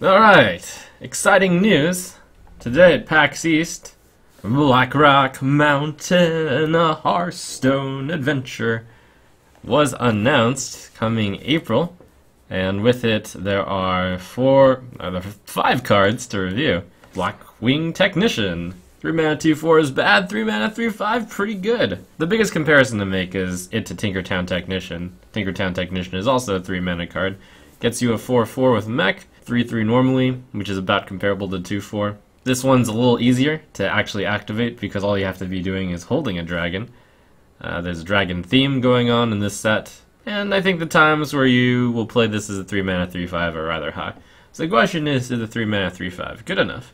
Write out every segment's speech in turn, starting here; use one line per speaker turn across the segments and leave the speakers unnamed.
Alright, exciting news. Today at PAX East, Blackrock Mountain, a Hearthstone adventure, was announced coming April, and with it there are 5 cards to review. Blackwing Technician. 3 mana 2/4 is bad, 3 mana 3/5 pretty good. The biggest comparison to make is it to Tinkertown Technician. Tinkertown Technician is also a 3 mana card. Gets you a 4/4 with mech, 3/3 normally, which is about comparable to 2/4. This one's a little easier to actually activate because all you have to be doing is holding a dragon. There's a dragon theme going on in this set, and I think the times where you will play this as a 3 mana 3/5 are rather high. So the question is the 3 mana 3/5 good enough?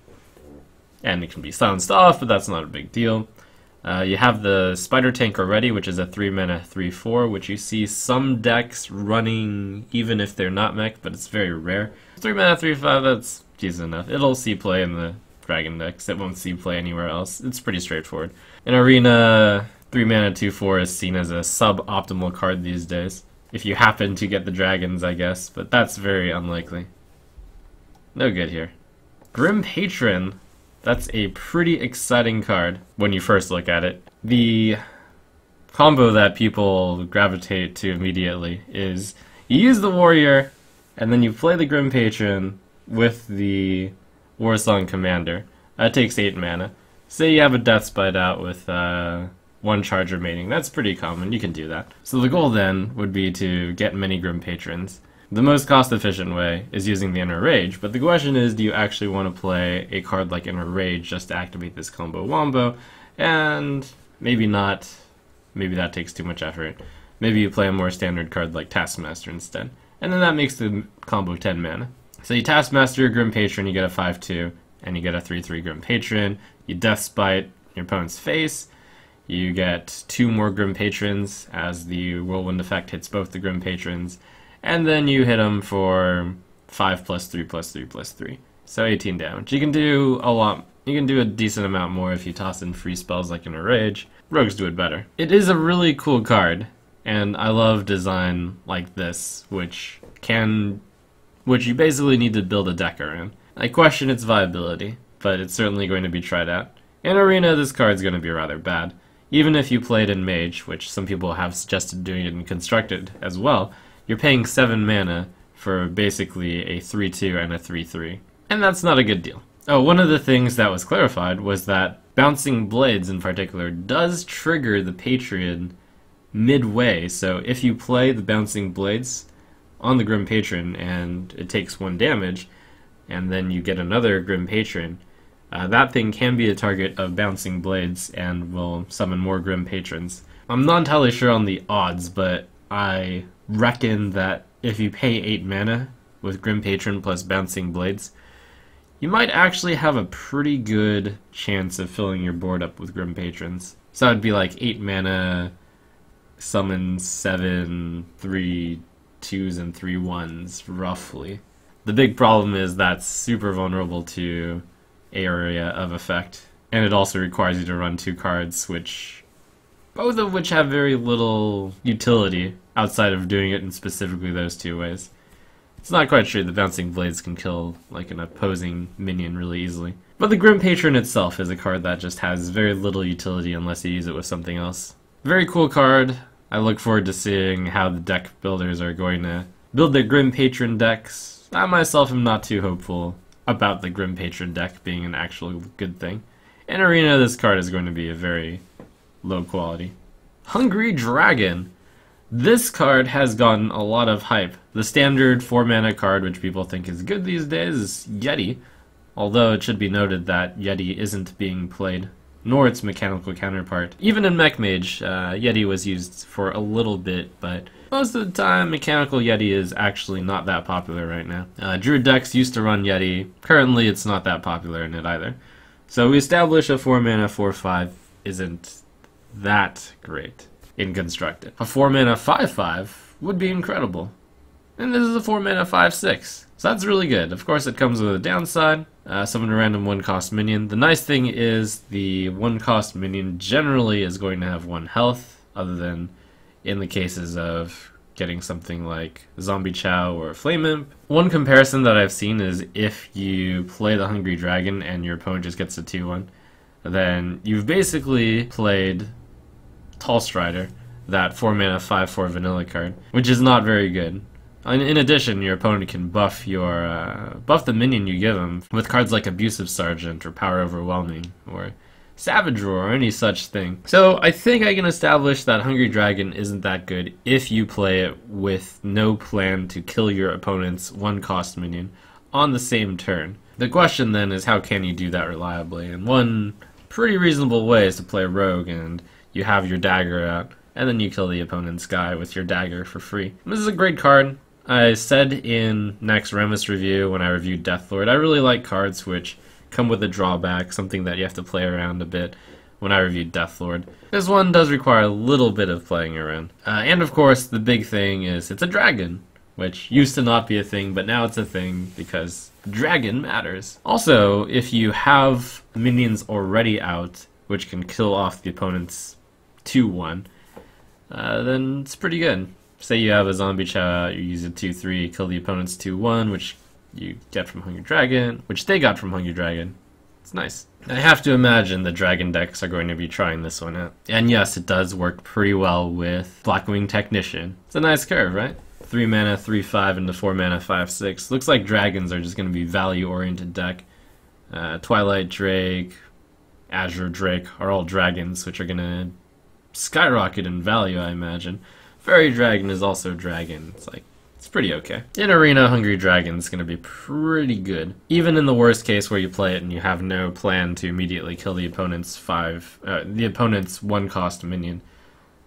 And it can be silenced off, but that's not a big deal. You have the Spider Tank already, which is a 3 mana 3/4, which you see some decks running even if they're not mech, but it's very rare. 3 mana 3/5, that's decent enough. It'll see play in the dragon decks, it won't see play anywhere else. It's pretty straightforward. In Arena, 3 mana 2/4 is seen as a suboptimal card these days. If you happen to get the dragons, I guess, but that's very unlikely. No good here. Grim Patron. That's a pretty exciting card when you first look at it. The combo that people gravitate to immediately is you use the warrior and then you play the Grim Patron with the Warsong Commander. That takes 8 mana. Say you have a Death Spite out with 1 charge remaining. That's pretty common, you can do that. So the goal then would be to get many Grim Patrons. The most cost-efficient way is using the Inner Rage, but the question is, do you actually want to play a card like Inner Rage just to activate this combo wombo? And maybe not. Maybe that takes too much effort. Maybe you play a more standard card like Taskmaster instead. And then that makes the combo 10 mana. So you Taskmaster your Grim Patron, you get a 5/2, and you get a 3/3 Grim Patron. You Death Spite your opponent's face. You get 2 more Grim Patrons as the Whirlwind effect hits both the Grim Patrons. And then you hit them for 5+3+3+3. So 18 damage. You can do a lot. You can do a decent amount more if you toss in free spells like Inner Rage. Rogues do it better. It is a really cool card, and I love design like this, which you basically need to build a deck around. I question its viability, but it's certainly going to be tried out. In Arena, this card's going to be rather bad. Even if you played in Mage, which some people have suggested doing it in Constructed as well, you're paying 7 mana for basically a 3/2 and a 3/3. And that's not a good deal. Oh, one of the things that was clarified was that Bouncing Blades in particular does trigger the Patron midway. So if you play the Bouncing Blades on the Grim Patron and it takes 1 damage, and then you get another Grim Patron, that thing can be a target of Bouncing Blades and will summon more Grim Patrons. I'm not entirely sure on the odds, but I reckon that if you pay 8 mana with Grim Patron plus Bouncing Blades, you might actually have a pretty good chance of filling your board up with Grim Patrons. So it'd be like 8 mana, summon 7, 3 2s and 3 1s, roughly. The big problem is that's super vulnerable to area of effect, and it also requires you to run 2 cards, both of which have very little utility outside of doing it in specifically those 2 ways. It's not quite true that Bouncing Blades can kill like an opposing minion really easily. But the Grim Patron itself is a card that just has very little utility unless you use it with something else. Very cool card. I look forward to seeing how the deck builders are going to build their Grim Patron decks. I myself am not too hopeful about the Grim Patron deck being an actual good thing. In Arena, this card is going to be a very low quality. Hungry Dragon. This card has gotten a lot of hype. The standard 4 mana card, which people think is good these days, is Yeti. Although it should be noted that Yeti isn't being played, nor its mechanical counterpart. Even in Mech Mage, Yeti was used for a little bit, but most of the time, mechanical Yeti is actually not that popular right now. Druid decks used to run Yeti. Currently, it's not that popular in it either. So we establish a 4 mana 4/5 isn't that great in Constructed. A 4 mana 5/5 would be incredible. And this is a 4 mana 5/6. So that's really good. Of course it comes with a downside. Summon a random 1-cost minion. The nice thing is the 1-cost minion generally is going to have 1 health, other than in the cases of getting something like Zombie Chow or Flame Imp. One comparison that I've seen is if you play the Hungry Dragon and your opponent just gets a 2-1, then you've basically played Tall Strider, that 4-mana 5/4 vanilla card, which is not very good. In addition, your opponent can buff the minion you give him with cards like Abusive Sergeant or Power Overwhelming or Savage Roar or any such thing. So I think I can establish that Hungry Dragon isn't that good if you play it with no plan to kill your opponent's 1-cost minion on the same turn. The question then is, how can you do that reliably? And one pretty reasonable way is to play Rogue and you have your dagger out, and then you kill the opponent's guy with your dagger for free. This is a great card. I said in next Remus review when I reviewed Deathlord, I really like cards which come with a drawback, something that you have to play around a bit when I reviewed Deathlord. This one does require a little bit of playing around. And of course, the big thing is it's a dragon, which used to not be a thing, but now it's a thing because dragon matters. Also, if you have minions already out, which can kill off the opponent's 2-1, then it's pretty good. Say you have a Zombie Chow out, you use a 2-3, kill the opponent's 2-1, which you get from Hungry Dragon, which they got from Hungry Dragon. It's nice. I have to imagine the dragon decks are going to be trying this one out. And yes, it does work pretty well with Blackwing Technician. It's a nice curve, right? 3 mana, 3/5 into 4 mana, 5/6. Looks like dragons are just going to be value-oriented deck. Twilight Drake, Azure Drake are all dragons, which are going to skyrocket in value, I imagine. Fairy Dragon is also dragon. It's pretty okay. In Arena, Hungry Dragon is going to be pretty good. Even in the worst case where you play it and you have no plan to immediately kill the opponent's 1-cost minion,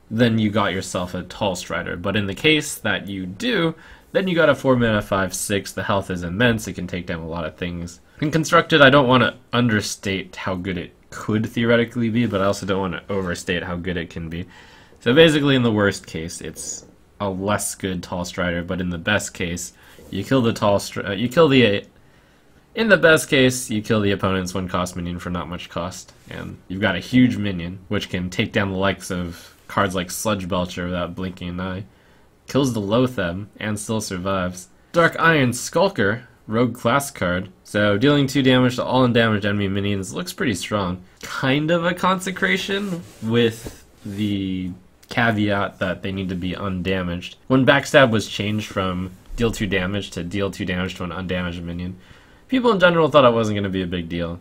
then you got yourself a Tall Strider. But in the case that you do, then you got a 4 mana 5/6. The health is immense. It can take down a lot of things. In Constructed, I don't want to understate how good it could theoretically be, but I also don't want to overstate how good it can be. So basically, in the worst case, it's a less good Tall Strider, but in the best case, you kill the in the best case, you kill the opponent's 1-cost minion for not much cost, and you've got a huge minion, which can take down the likes of cards like Sludge Belcher without blinking an eye, kills the Loatheb, and still survives. Dark Iron Skulker, rogue class card, so dealing 2 damage to all undamaged enemy minions looks pretty strong. Kind of a consecration, with the caveat that they need to be undamaged. When Backstab was changed from deal 2 damage to deal 2 damage to an undamaged minion, people in general thought it wasn't going to be a big deal.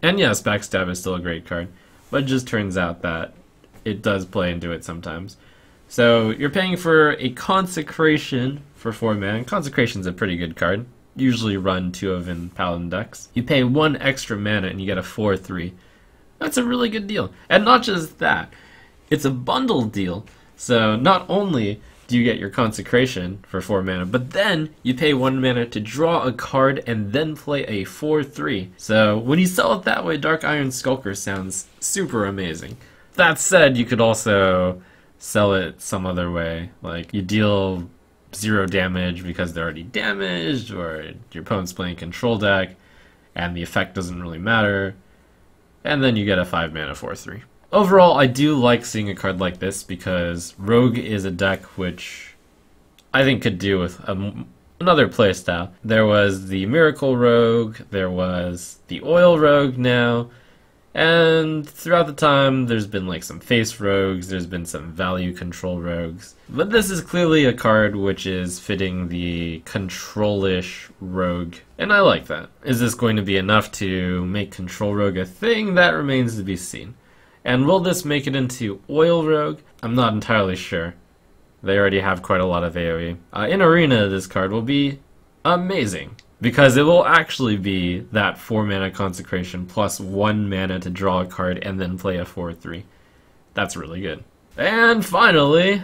And yes, Backstab is still a great card, but it just turns out that it does play into it sometimes. So you're paying for a Consecration for 4 mana. Consecration's a pretty good card. Usually run 2 of in Paladin decks. You pay 1 extra mana and you get a 4/3. That's a really good deal. And not just that, it's a bundle deal, so not only do you get your Consecration for 4 mana, but then you pay 1 mana to draw a card and then play a 4/3. So when you sell it that way, Dark Iron Skulker sounds super amazing. That said, you could also sell it some other way, like you deal 0 damage because they're already damaged, or your opponent's playing control deck and the effect doesn't really matter, and then you get a 5 mana 4/3. Overall, I do like seeing a card like this because Rogue is a deck which I think could do with another playstyle. There was the Miracle Rogue, there was the Oil Rogue now, and throughout the time there's been like some face rogues, there's been some value control rogues. But this is clearly a card which is fitting the control-ish rogue, and I like that. Is this going to be enough to make control rogue a thing? That remains to be seen. And will this make it into Oil Rogue? I'm not entirely sure. They already have quite a lot of AoE. In Arena, this card will be amazing, because it will actually be that 4 mana Consecration plus 1 mana to draw a card and then play a 4/3. That's really good. And finally,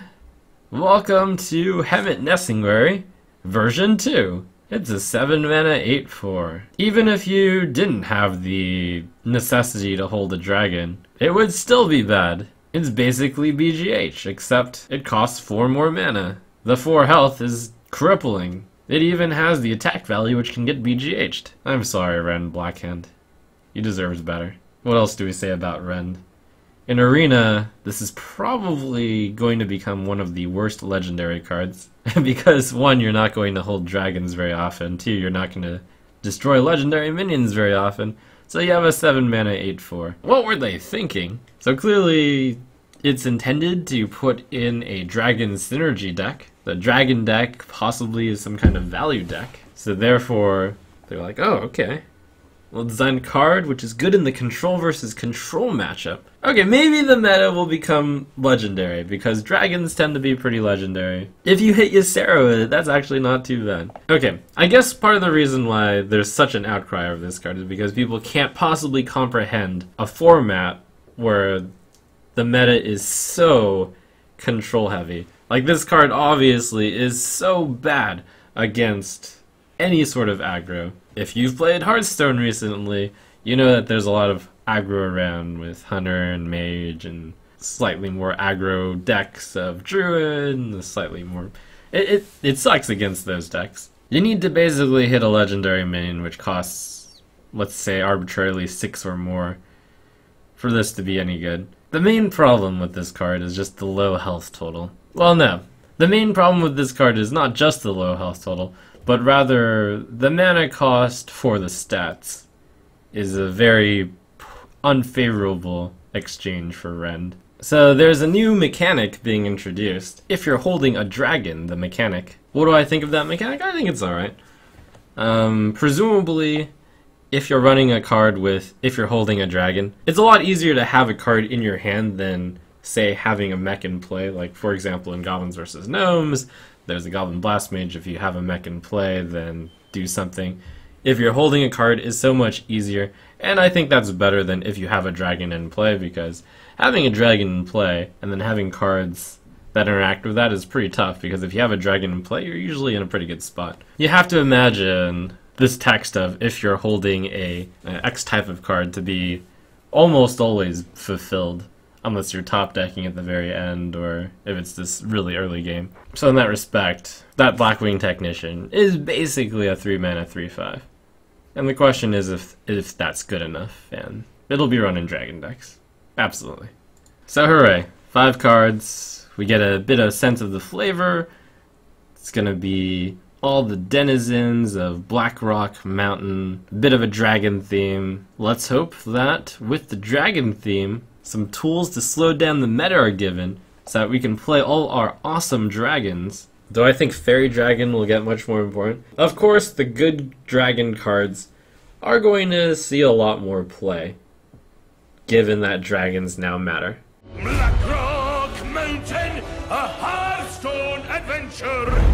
welcome to Hemet Nesingwary version 2. It's a 7 mana 8/4. Even if you didn't have the necessity to hold a dragon, it would still be bad. It's basically BGH, except it costs 4 more mana. The 4 health is crippling. It even has the attack value which can get BGH'd. I'm sorry, Rend Blackhand. You deserved better. What else do we say about Rend? In Arena, this is probably going to become one of the worst legendary cards. Because 1, you're not going to hold dragons very often. 2, you're not going to destroy legendary minions very often. So you have a 7 mana 8/4. What were they thinking? So clearly it's intended to put in a dragon synergy deck. The dragon deck possibly is some kind of value deck. So therefore, they're like, oh, okay. We'll design a card which is good in the control versus control matchup. Okay, maybe the meta will become legendary, because dragons tend to be pretty legendary. If you hit Ysera with it, that's actually not too bad. Okay, I guess part of the reason why there's such an outcry over this card is because people can't possibly comprehend a format where the meta is so control heavy. Like, this card obviously is so bad against any sort of aggro. If you've played Hearthstone recently, you know that there's a lot of aggro around with Hunter and Mage and slightly more aggro decks of Druid and slightly more... It sucks against those decks. You need to basically hit a legendary minion which costs, let's say, arbitrarily 6 or more for this to be any good. The main problem with this card is just the low health total. Well, no. The main problem with this card is not just the low health total, but rather the mana cost for the stats is a very unfavorable exchange for Rend. So there's a new mechanic being introduced. If you're holding a dragon, the mechanic. What do I think of that mechanic? I think it's alright. Presumably, if you're running a card with, if you're holding a dragon, it's a lot easier to have a card in your hand than, say, having a mech in play. Like, for example, in Goblins vs. Gnomes, there's a Goblin Blast Mage. If you have a mech in play, then do something. If you're holding a card is so much easier, and I think that's better than if you have a dragon in play, because having a dragon in play and then having cards that interact with that is pretty tough, because if you have a dragon in play, you're usually in a pretty good spot. You have to imagine this text of if you're holding a X type of card to be almost always fulfilled, unless you're top decking at the very end, or if it's this really early game. So in that respect, that Blackwing Technician is basically a 3 mana 3/5. And the question is if that's good enough, and it'll be run in dragon decks. Absolutely. So hooray, 5 cards, we get a bit of sense of the flavor. It's gonna be all the denizens of Blackrock Mountain, a bit of a dragon theme. Let's hope that with the dragon theme, some tools to slow down the meta are given, so that we can play all our awesome dragons. Though I think Fairy Dragon will get much more important. Of course, the good dragon cards are going to see a lot more play, given that dragons now matter.
Blackrock Mountain, a Hearthstone adventure!